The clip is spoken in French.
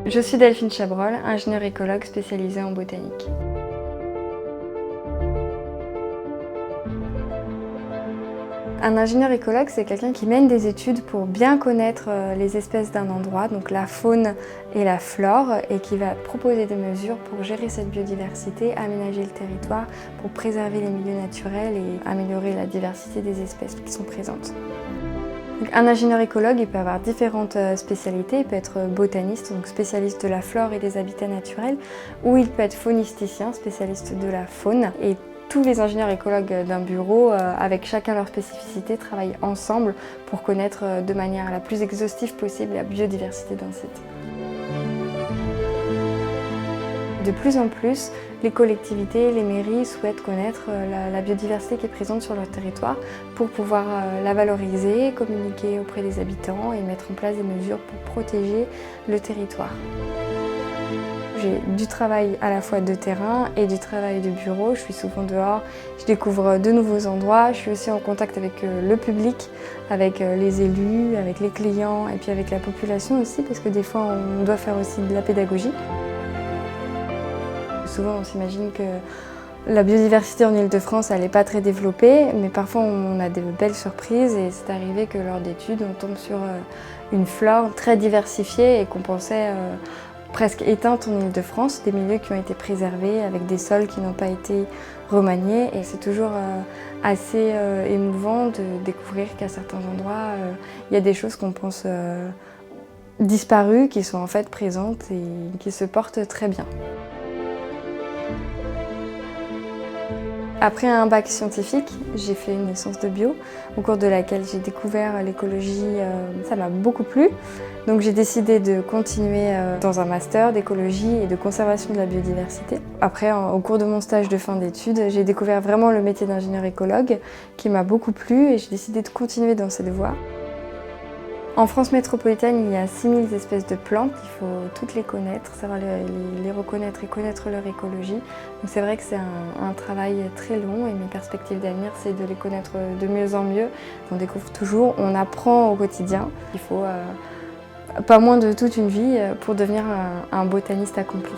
Je suis Delphine Chabrol, ingénieure écologue spécialisée en botanique. Un ingénieur écologue, c'est quelqu'un qui mène des études pour bien connaître les espèces d'un endroit, donc la faune et la flore, et qui va proposer des mesures pour gérer cette biodiversité, aménager le territoire, pour préserver les milieux naturels et améliorer la diversité des espèces qui sont présentes. Donc, un ingénieur écologue, il peut avoir différentes spécialités. Il peut être botaniste, donc spécialiste de la flore et des habitats naturels, ou il peut être faunisticien, spécialiste de la faune. Et tous les ingénieurs écologues d'un bureau, avec chacun leur spécificité, travaillent ensemble pour connaître de manière la plus exhaustive possible la biodiversité d'un site. De plus en plus, les collectivités, les mairies souhaitent connaître la biodiversité qui est présente sur leur territoire pour pouvoir la valoriser, communiquer auprès des habitants et mettre en place des mesures pour protéger le territoire. J'ai du travail à la fois de terrain et du travail de bureau. Je suis souvent dehors, je découvre de nouveaux endroits. Je suis aussi en contact avec le public, avec les élus, avec les clients et puis avec la population aussi, parce que des fois on doit faire aussi de la pédagogie. Souvent on s'imagine que la biodiversité en Île-de-France elle n'est pas très développée, mais parfois on a de belles surprises et c'est arrivé que lors d'études on tombe sur une flore très diversifiée et qu'on pensait presque éteinte en Île-de-France, des milieux qui ont été préservés avec des sols qui n'ont pas été remaniés et c'est toujours assez émouvant de découvrir qu'à certains endroits il y a des choses qu'on pense disparues qui sont en fait présentes et qui se portent très bien. Après un bac scientifique, j'ai fait une licence de bio, au cours de laquelle j'ai découvert l'écologie, ça m'a beaucoup plu. Donc j'ai décidé de continuer dans un master d'écologie et de conservation de la biodiversité. Après, au cours de mon stage de fin d'études, j'ai découvert vraiment le métier d'ingénieur écologue qui m'a beaucoup plu et j'ai décidé de continuer dans cette voie. En France métropolitaine, il y a 6000 espèces de plantes, il faut toutes les connaître, savoir les reconnaître et connaître leur écologie. Donc c'est vrai que c'est un travail très long et mes perspectives d'avenir, c'est de les connaître de mieux en mieux. On découvre toujours, on apprend au quotidien. Il faut pas moins de toute une vie pour devenir un botaniste accompli.